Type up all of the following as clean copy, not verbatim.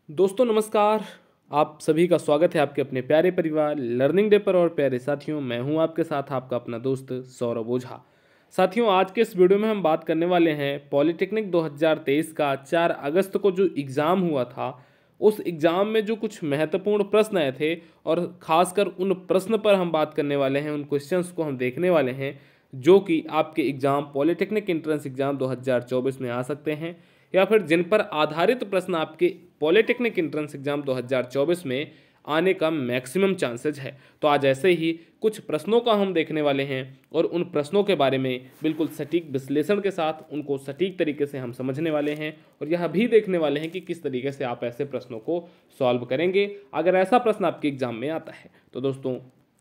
दोस्तों नमस्कार। आप सभी का स्वागत है आपके अपने प्यारे परिवार लर्निंग डे पर। और प्यारे साथियों, मैं हूं आपके साथ आपका अपना दोस्त सौरभ ओझा। साथियों, आज के इस वीडियो में हम बात करने वाले हैं पॉलिटेक्निक 2023 का 4 अगस्त को जो एग्ज़ाम हुआ था, उस एग्ज़ाम में जो कुछ महत्वपूर्ण प्रश्न आए थे और ख़ासकर उन प्रश्न पर हम बात करने वाले हैं, उन क्वेश्चंस को हम देखने वाले हैं जो कि आपके एग्ज़ाम पॉलिटेक्निक एंट्रेंस एग्ज़ाम 2024 में आ सकते हैं, या फिर जिन पर आधारित प्रश्न आपके पॉलिटेक्निक एंट्रेंस एग्जाम 2024 में आने का मैक्सिमम चांसेज है। तो आज ऐसे ही कुछ प्रश्नों का हम देखने वाले हैं और उन प्रश्नों के बारे में बिल्कुल सटीक विश्लेषण के साथ उनको सटीक तरीके से हम समझने वाले हैं और यह भी देखने वाले हैं कि किस तरीके से आप ऐसे प्रश्नों को सॉल्व करेंगे अगर ऐसा प्रश्न आपके एग्जाम में आता है। तो दोस्तों,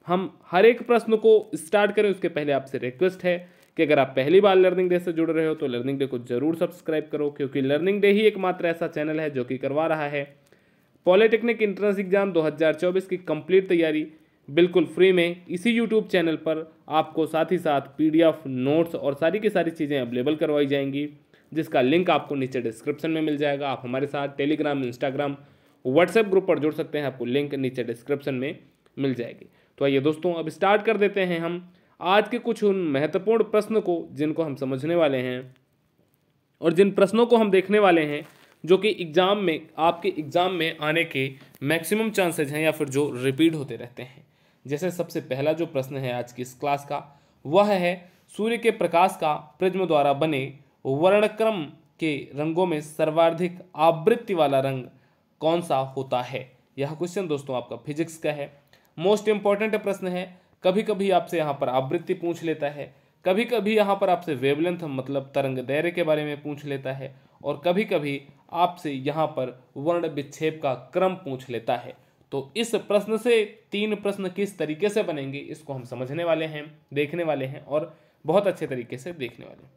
हम हर एक प्रश्न को स्टार्ट करें उसके पहले आपसे रिक्वेस्ट है कि अगर आप पहली बार लर्निंग डे से जुड़ रहे हो तो लर्निंग डे को जरूर सब्सक्राइब करो, क्योंकि लर्निंग डे ही एकमात्र ऐसा चैनल है जो कि करवा रहा है पॉलिटेक्निक एंट्रेंस एग्जाम 2024 की कंप्लीट तैयारी बिल्कुल फ्री में इसी यूट्यूब चैनल पर आपको साथ ही साथ पीडीएफ नोट्स और सारी की सारी चीज़ें अवेलेबल करवाई जाएंगी, जिसका लिंक आपको नीचे डिस्क्रिप्शन में मिल जाएगा। आप हमारे साथ टेलीग्राम, इंस्टाग्राम, व्हाट्सएप ग्रुप पर जुड़ सकते हैं, आपको लिंक नीचे डिस्क्रिप्शन में मिल जाएगी। तो आइए दोस्तों, अब स्टार्ट कर देते हैं हम आज के कुछ उन महत्वपूर्ण प्रश्न को जिनको हम समझने वाले हैं और जिन प्रश्नों को हम देखने वाले हैं जो कि एग्जाम में आपके एग्जाम में आने के मैक्सिमम चांसेज हैं या फिर जो रिपीट होते रहते हैं। जैसे सबसे पहला जो प्रश्न है आज की इस क्लास का, वह है सूर्य के प्रकाश का प्रिज्म द्वारा बने वर्णक्रम के रंगों में सर्वाधिक आवृत्ति वाला रंग कौन सा होता है। यह क्वेश्चन दोस्तों आपका फिजिक्स का है, मोस्ट इंपॉर्टेंट प्रश्न है। कभी कभी आपसे यहाँ पर आवृत्ति पूछ लेता है, कभी कभी यहाँ पर आपसे वेवलेंथ मतलब तरंग दैर्घ्य के बारे में पूछ लेता है, और कभी कभी आपसे यहाँ पर वर्ण विक्षेप का क्रम पूछ लेता है। तो इस प्रश्न से 3 प्रश्न किस तरीके से बनेंगे इसको हम समझने वाले हैं, देखने वाले हैं और बहुत अच्छे तरीके से देखने वाले हैं।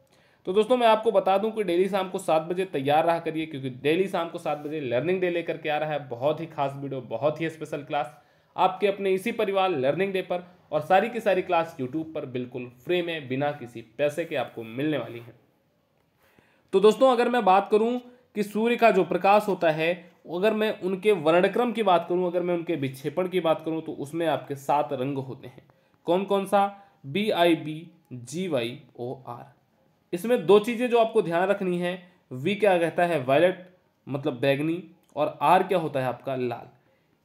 तो दोस्तों, मैं आपको बता दूं कि डेली शाम को 7 बजे तैयार रहा करिए, क्योंकि डेली शाम को 7 बजे लर्निंग डे लेकर के आ रहा है बहुत ही खास वीडियो, बहुत ही स्पेशल क्लास आपके अपने इसी परिवार लर्निंग डे पर, और सारी की सारी क्लास यूट्यूब पर बिल्कुल फ्री में बिना किसी पैसे के आपको मिलने वाली है। तो दोस्तों, अगर मैं बात करूं कि सूर्य का जो प्रकाश होता है, अगर मैं उनके वर्णक्रम की बात करूं, अगर मैं उनके विक्षेपण की बात करूं, तो उसमें आपके 7 रंग होते हैं। कौन कौन सा? BIBGYOR। इसमें 2 चीजें जो आपको ध्यान रखनी है, V क्या कहता है वायलेट मतलब बैगनी, और R क्या होता है आपका लाल।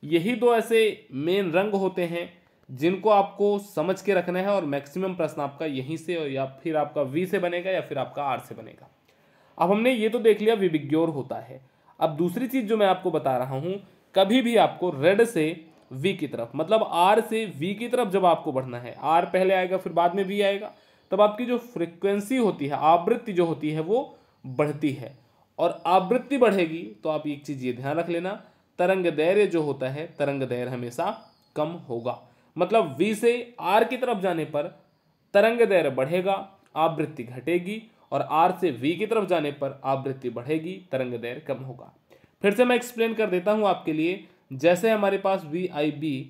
यही 2 ऐसे मेन रंग होते हैं जिनको आपको समझ के रखना है, और मैक्सिमम प्रश्न आपका यहीं से या फिर आपका V से बनेगा या फिर आपका R से बनेगा। अब हमने ये तो देख लिया विबिग्योर होता है। अब दूसरी चीज जो मैं आपको बता रहा हूं, कभी भी आपको रेड से V की तरफ मतलब R से V की तरफ जब आपको बढ़ना है, R पहले आएगा फिर बाद में V आएगा, तब आपकी जो फ्रिक्वेंसी होती है, आवृत्ति जो होती है वो बढ़ती है। और आवृत्ति बढ़ेगी तो आप एक चीज ये ध्यान रख लेना, तरंग दैर्घ्य जो होता है, तरंग दैर्घ्य हमेशा कम होगा। मतलब V से R की तरफ जाने पर तरंग दैर्घ्य बढ़ेगा, आवृत्ति घटेगी, और R से V की तरफ जाने पर आवृत्ति बढ़ेगी, तरंग दैर्घ्य कम होगा। फिर से मैं एक्सप्लेन कर देता हूं आपके लिए। जैसे हमारे पास VIBGYOR,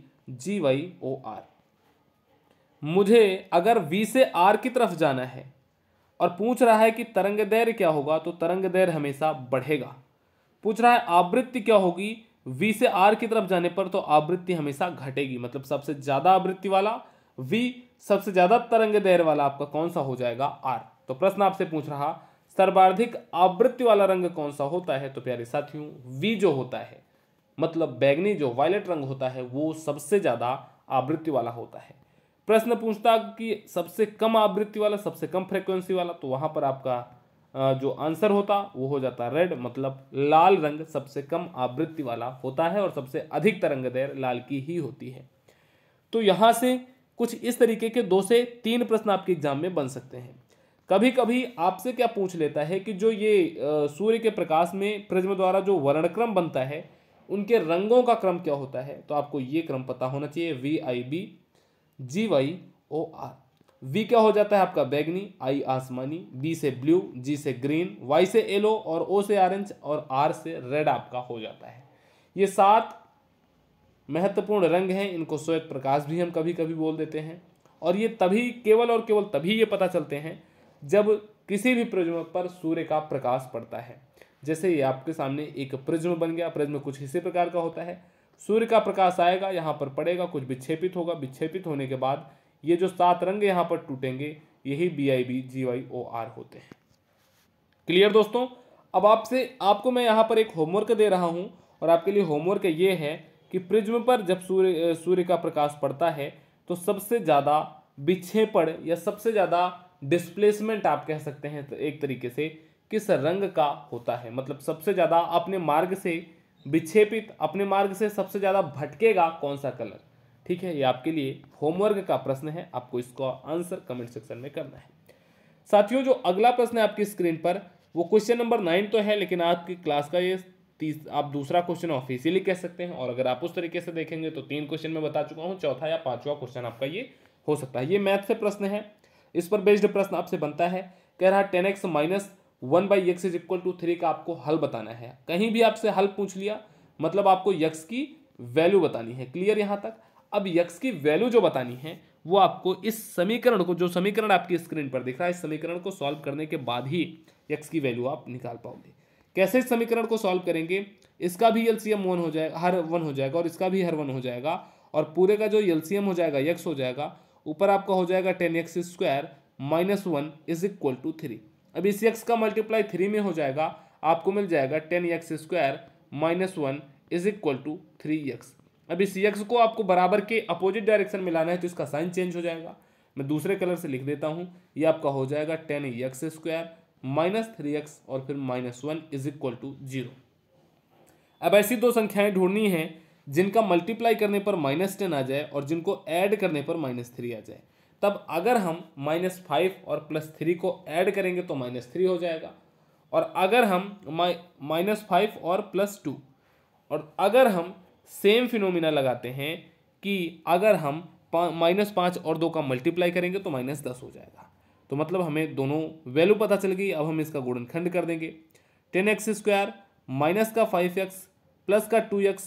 मुझे अगर V से R की तरफ जाना है और पूछ रहा है कि तरंग दैर्घ्य क्या होगा, तो तरंग दैर्घ्य हमेशा बढ़ेगा। पूछ रहा है आवृत्ति क्या होगी, V से R की तरफ जाने पर तो आवृत्ति हमेशा घटेगी। मतलब सबसे ज्यादा आवृत्ति वाला V, सबसे ज्यादा तरंग दैर्घ्य वाला आपका कौन सा हो जाएगा, R। तो प्रश्न आपसे पूछ रहा सर्वाधिक आवृत्ति वाला रंग कौन सा होता है, तो प्यारे साथियों V जो होता है मतलब बैगनी जो वायलेट रंग होता है वो सबसे ज्यादा आवृत्ति वाला होता है। प्रश्न पूछता कि सबसे कम आवृत्ति वाला, सबसे कम फ्रीक्वेंसी वाला, तो वहां पर आपका जो आंसर होता वो हो जाता रेड, मतलब लाल रंग सबसे कम आवृत्ति वाला होता है और सबसे अधिक तरंग दैर्घ्य लाल की ही होती है। तो यहां से कुछ इस तरीके के 2 से 3 प्रश्न आपके एग्जाम में बन सकते हैं। कभी कभी आपसे क्या पूछ लेता है कि जो ये सूर्य के प्रकाश में प्रिज्म द्वारा जो वर्णक्रम बनता है, उनके रंगों का क्रम क्या होता है, तो आपको ये क्रम पता होना चाहिए। VIBGYOR। V क्या हो जाता है आपका बैगनी, I आसमानी, B से ब्लू, G से ग्रीन, Y से येलो, और O से ऑरेंज, और R से रेड आपका हो जाता है। ये 7 महत्वपूर्ण रंग हैं, इनको श्वेत प्रकाश भी हम कभी कभी बोल देते हैं। और ये तभी केवल और केवल तभी ये पता चलते हैं जब किसी भी प्रिज्म पर सूर्य का प्रकाश पड़ता है। जैसे ये आपके सामने एक प्रिज्म बन गया, प्रिज्म कुछ इसी प्रकार का होता है। सूर्य का प्रकाश आएगा, यहाँ पर पड़ेगा, कुछ विक्षेपित होगा, विक्षेपित होने के बाद ये जो 7 रंग यहाँ पर टूटेंगे, यही BIB GYOR होते हैं। क्लियर दोस्तों। अब आपको मैं यहाँ पर एक होमवर्क दे रहा हूँ, और आपके लिए होमवर्क ये है कि प्रिज्म पर जब सूर्य का प्रकाश पड़ता है तो सबसे ज़्यादा विक्षेपण या सबसे ज़्यादा डिस्प्लेसमेंट आप कह सकते हैं तो एक तरीके से किस रंग का होता है, मतलब सबसे ज़्यादा अपने मार्ग से विक्षेपित, अपने मार्ग से सबसे ज़्यादा भटकेगा कौन सा कलर। ठीक है, ये आपके लिए होमवर्क का प्रश्न है, आपको इसका आंसर कमेंट सेक्शन में करना है। साथियों, जो अगला प्रश्न है आपकी स्क्रीन पर, वो क्वेश्चन नंबर 9 तो है, लेकिन आपकी क्लास का ये आप दूसरा क्वेश्चन ऑफिशियली कह सकते हैं। और अगर आप उस तरीके से देखेंगे तो 3 क्वेश्चन मैं बता चुका हूँ, चौथा या 5वां क्वेश्चन आपका ये हो सकता है। ये मैथ से प्रश्न है, इस पर बेस्ड प्रश्न आपसे बनता है। कह रहा 10x minus 1/x is equal to 3 का आपको हल बताना है। कहीं भी आपसे हल पूछ लिया मतलब आपको x की वैल्यू बतानी है। क्लियर यहाँ तक। अब x की वैल्यू जो बतानी है वो आपको इस समीकरण को, जो समीकरण आपकी स्क्रीन पर दिख रहा है, इस समीकरण को सॉल्व करने के बाद ही x की वैल्यू आप निकाल पाओगे। कैसे इस समीकरण को सॉल्व करेंगे, इसका भी एलसीएम 1 हो जाएगा, हर 1 हो जाएगा, और इसका भी हर 1 हो जाएगा, और पूरे का जो एलसीएम हो जाएगा x हो जाएगा, ऊपर आपका हो जाएगा 10x square minus 1 is equal to 3। अब इस x का मल्टीप्लाई 3 में हो जाएगा, आपको मिल जाएगा 10x square minus 1 is equal to 3x। अब इस x को आपको बराबर के अपोजिट डायरेक्शन में लाना है, तो इसका साइन चेंज हो जाएगा। मैं दूसरे कलर से लिख देता हूँ, ये आपका हो जाएगा 10x स्क्वायर माइनस 3x और फिर माइनस 1 इज इक्वल टू 0। अब ऐसी दो संख्याएं ढूंढनी है जिनका मल्टीप्लाई करने पर -10 आ जाए और जिनको ऐड करने पर -3 आ जाए। तब अगर हम -5 और +3 को ऐड करेंगे तो -3 हो जाएगा, और अगर हम -5 और +2, और अगर हम सेम फिनोमिना लगाते हैं कि अगर हम -5 और 2 का मल्टीप्लाई करेंगे तो -10 हो जाएगा। तो मतलब हमें दोनों वैल्यू पता चल गई। अब हम इसका गुणनखंड कर देंगे। 10x स्क्वायर माइनस का 5x प्लस का 2x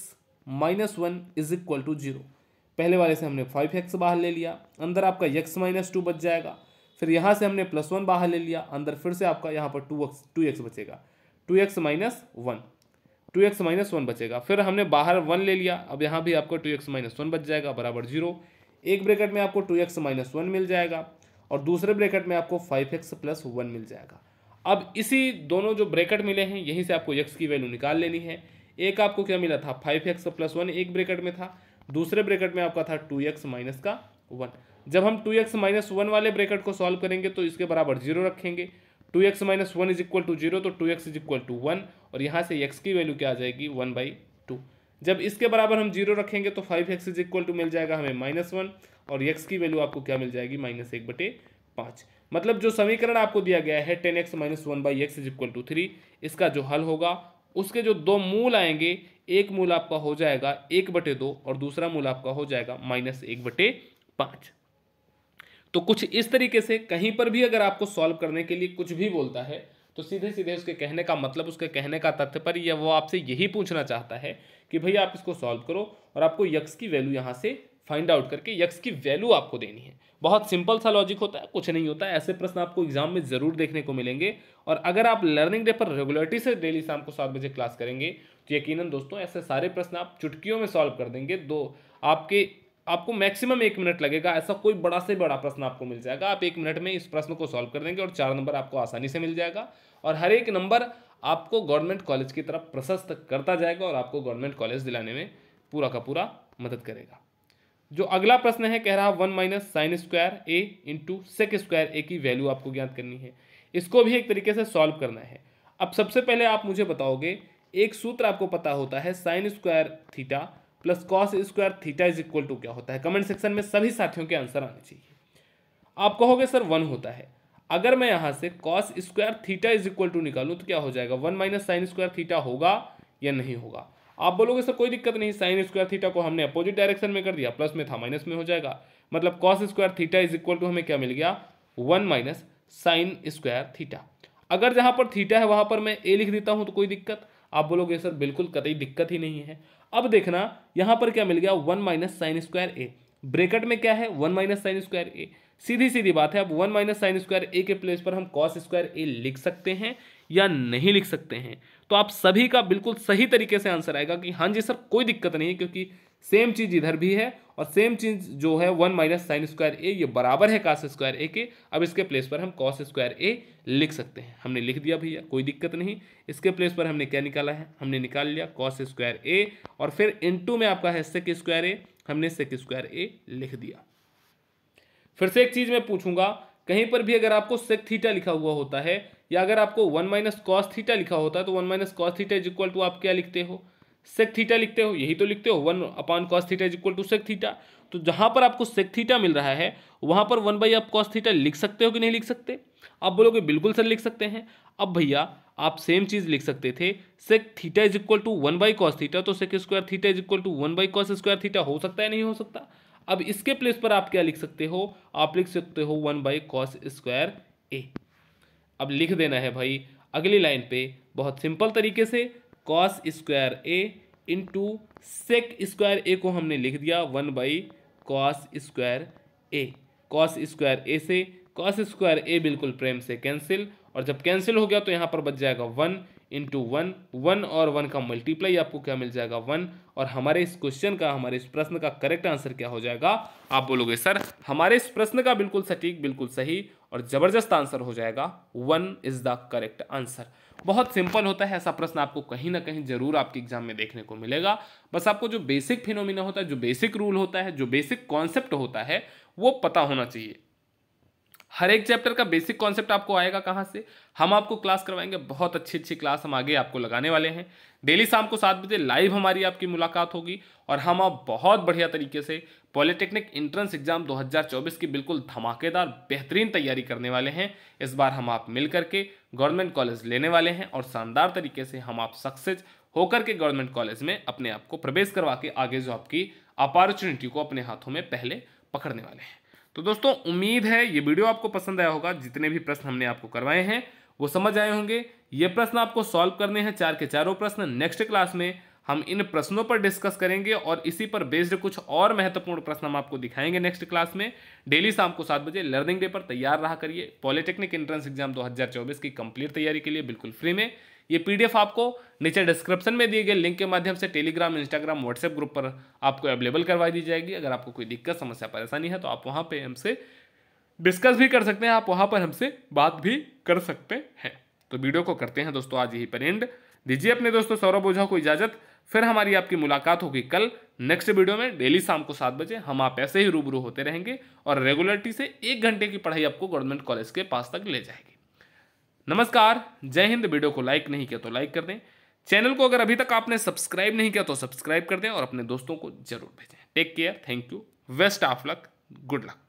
minus 1 is equal to 0। पहले वाले से हमने 5x बाहर ले लिया, अंदर आपका x माइनस 2 बच जाएगा। फिर यहाँ से हमने +1 बाहर ले लिया, अंदर फिर से आपका यहाँ पर 2x बचेगा, 2x माइनस 1 बचेगा। फिर हमने बाहर 1 ले लिया, अब यहाँ भी आपको 2x माइनस 1 बच जाएगा बराबर 0। एक ब्रैकेट में आपको 2x माइनस 1 मिल जाएगा और दूसरे ब्रैकेट में आपको 5x प्लस 1 मिल जाएगा। अब इसी दोनों जो ब्रैकेट मिले हैं यहीं से आपको x की वैल्यू निकाल लेनी है। एक आपको क्या मिला था 5x प्लस 1 एक ब्रैकेट में था, दूसरे ब्रैकेट में आपका था 2x माइनस का 1। जब हम 2x माइनस 1 वाले ब्रैकेट को सॉल्व करेंगे तो इसके बराबर 0 रखेंगे। 2x minus 1 is equal to 0, तो 2x इज इक्वल टू 1, और यहाँ से x की वैल्यू क्या आ जाएगी 1/2। जब इसके बराबर हम 0 रखेंगे तो 5x इज इक्वल टू मिल जाएगा हमें -1, और x की वैल्यू आपको क्या मिल जाएगी -1/5। मतलब जो समीकरण आपको दिया गया है 10x minus 1/x is equal to 3, इसका जो हल होगा उसके जो दो मूल आएंगे, एक मूल आपका हो जाएगा 1/2 और दूसरा मूल आपका हो जाएगा -1/5। तो कुछ इस तरीके से कहीं पर भी अगर आपको सॉल्व करने के लिए कुछ भी बोलता है तो सीधे सीधे उसके कहने का मतलब, उसके कहने का तात्पर्य वो आपसे यही पूछना चाहता है कि भैया आप इसको सॉल्व करो और आपको x की वैल्यू यहाँ से फाइंड आउट करके x की वैल्यू आपको देनी है। बहुत सिंपल सा लॉजिक होता है, कुछ नहीं होता है। ऐसे प्रश्न आपको एग्जाम में जरूर देखने को मिलेंगे, और अगर आप लर्निंग डे पर रेगुलरिटी से डेली शाम को 7 बजे क्लास करेंगे तो यकीनन दोस्तों ऐसे सारे प्रश्न आप चुटकियों में सॉल्व कर देंगे। आपको मैक्सिमम 1 मिनट लगेगा, ऐसा कोई बड़ा से बड़ा प्रश्न आपको मिल जाएगा। आप 1 मिनट में इस प्रश्न को सॉल्व कर देंगे और 4 नंबर आपको आसानी से मिल जाएगा, और हर एक नंबर आपको गवर्नमेंट कॉलेज की तरफ प्रशस्त करता जाएगा और आपको गवर्नमेंट कॉलेज दिलाने में पूरा का पूरा मदद करेगा। जो अगला प्रश्न है कह रहा 1 minus sine square A into sec square ए की वैल्यू आपको ज्ञात करनी है। इसको भी एक तरीके से सॉल्व करना है। अब सबसे पहले आप मुझे बताओगे, एक सूत्र आपको पता होता है sine square theta plus cos square theta is equal to क्या होता है। कमेंट सेक्शन में सभी साथियों के आंसर आने चाहिए। आप कहोगे सर 1 होता है। अगर मैं यहाँ से cos square theta is equal to निकालूँ तो क्या हो जाएगा 1 माइनस साइन स्क्वायर थीटा होगा या नहीं होगा। आप बोलोगे सर कोई दिक्कत नहीं, साइन स्क्वायर थीटा को हमने अपोजिट डायरेक्शन में कर दिया, प्लस में था माइनस में हो जाएगा। मतलब cos square theta is equal to हमें क्या मिल गया 1 माइनस साइन स्क्वायर थीटा। अगर जहाँ पर थीटा है वहाँ पर मैं ए लिख देता हूँ तो कोई दिक्कत। आप बोलोगे सर बिल्कुल कतई दिक्कत ही नहीं है। अब देखना यहाँ पर क्या मिल गया 1 माइनस साइन स्क्वायर ए, ब्रैकेट में क्या है 1 माइनस साइन स्क्वायर ए। सीधी सीधी बात है, अब 1 माइनस साइन स्क्वायर ए के प्लेस पर हम कॉस स्क्वायर ए लिख सकते हैं या नहीं लिख सकते हैं। तो आप सभी का बिल्कुल सही तरीके से आंसर आएगा कि हाँ जी सर कोई दिक्कत नहीं है, क्योंकि सेम चीज इधर भी है और सेम चीज जो है 1 माइनस साइन स्क्वायर ए ये बराबर है कास स्क्वायर ए के। अब इसके प्लेस पर हम कॉस स्क्वायर ए लिख सकते हैं। हमने लिख दिया भैया, कोई दिक्कत नहीं। इसके प्लेस पर हमने क्या निकाला है, हमने निकाल लिया कॉस स्क्वायर ए और फिर इनटू में आपका है सेक स्क्वायर ए, हमने सेक स्क्वायर ए लिख दिया। फिर से एक चीज मैं पूछूंगा, कहीं पर भी अगर आपको सेक थीटा लिखा हुआ होता है या अगर आपको 1 माइनस कॉस थीटा लिखा होता है तो 1 minus cos theta is equal to आप क्या लिखते हो, सेक थीटा लिखते हो, यही तो लिखते हो 1 upon cos theta is equal to sec theta. तो जहां पर आपको सेक थीटा मिल रहा है वहां पर 1 बाई आप कॉस थीटा लिख सकते हो कि नहीं लिख सकते? आप बोलोगे बिल्कुल सर लिख सकते हैं। अब भैया आप सेम चीज लिख सकते थे, sec theta is equal to 1 by cos theta, तो sec square theta is equal to 1 by cos square theta हो सकता है नहीं हो सकता? अब इसके प्लेस पर आप क्या लिख सकते हो, आप लिख सकते हो 1 बाई कॉस स्क्वायर ए। अब लिख देना है भाई अगली लाइन पे बहुत सिंपल तरीके से, cos square A into sec square A को हमने लिख दिया 1 by cos square A. Cos square A से कॉस स्क्वायर ए बिल्कुल प्रेम से कैंसिल, और जब कैंसिल हो गया तो यहाँ पर बच जाएगा 1 इंटू 1, 1 और 1 का मल्टीप्लाई आपको क्या मिल जाएगा 1। और हमारे इस क्वेश्चन का, हमारे इस प्रश्न का करेक्ट आंसर क्या हो जाएगा? आप बोलोगे सर हमारे इस प्रश्न का बिल्कुल सटीक, बिल्कुल सही और जबरदस्त आंसर हो जाएगा 1 इज द करेक्ट आंसर। बहुत सिंपल होता है, ऐसा प्रश्न आपको कहीं ना कहीं जरूर आपके एग्जाम में देखने को मिलेगा। बस आपको जो बेसिक फिनोमिना होता है, जो बेसिक रूल होता है, जो बेसिक कॉन्सेप्ट होता है वो पता होना चाहिए। हर एक चैप्टर का बेसिक कॉन्सेप्ट आपको आएगा कहाँ से, हम आपको क्लास करवाएंगे, बहुत अच्छी अच्छी क्लास हम आगे आपको लगाने वाले हैं। डेली शाम को 7 बजे लाइव हमारी आपकी मुलाकात होगी और हम आप बहुत बढ़िया तरीके से पॉलिटेक्निक एंट्रेंस एग्जाम 2024 की बिल्कुल धमाकेदार बेहतरीन तैयारी करने वाले हैं। इस बार हम आप मिल करके गवर्नमेंट कॉलेज लेने वाले हैं और शानदार तरीके से हम आप सक्सेस होकर के गवर्नमेंट कॉलेज में अपने आप को प्रवेश करवा के आगे जो आपकी अपॉर्चुनिटी को अपने हाथों में पहले पकड़ने वाले हैं। तो दोस्तों उम्मीद है ये वीडियो आपको पसंद आया होगा। जितने भी प्रश्न हमने आपको करवाए हैं वो समझ आए होंगे। ये प्रश्न आपको सॉल्व करने हैं, 4 के चारों प्रश्न। नेक्स्ट क्लास में हम इन प्रश्नों पर डिस्कस करेंगे और इसी पर बेस्ड कुछ और महत्वपूर्ण प्रश्न हम आपको दिखाएंगे नेक्स्ट क्लास में। डेली शाम को 7 बजे लर्निंग डे पर तैयार रहा करिए। पॉलिटेक्निक एंट्रेंस एग्जाम 2024 की कंप्लीट तैयारी के लिए बिल्कुल फ्री में ये पीडीएफ आपको नीचे डिस्क्रिप्शन में दिए गए लिंक के माध्यम से टेलीग्राम, इंस्टाग्राम, व्हाट्सएप ग्रुप पर आपको अवेलेबल करवा दी जाएगी। अगर आपको कोई दिक्कत, समस्या, परेशानी है तो आप वहाँ पे हमसे डिस्कस भी कर सकते हैं, आप वहाँ पर हमसे बात भी कर सकते हैं। तो वीडियो को करते हैं दोस्तों आज यहीं पर एंड। दीजिए अपने दोस्तों सौरभ ओझा को इजाजत। फिर हमारी आपकी मुलाकात होगी कल नेक्स्ट वीडियो में। डेली शाम को 7 बजे हम आप ऐसे ही रूबरू होते रहेंगे और रेगुलरिटी से 1 घंटे की पढ़ाई आपको गवर्नमेंट कॉलेज के पास तक ले जाएगी। नमस्कार, जय हिंद। वीडियो को लाइक नहीं किया तो लाइक कर दें। चैनल को अगर अभी तक आपने सब्सक्राइब नहीं किया तो सब्सक्राइब कर दें और अपने दोस्तों को जरूर भेजें। Take care, thank you, best of luck, good luck.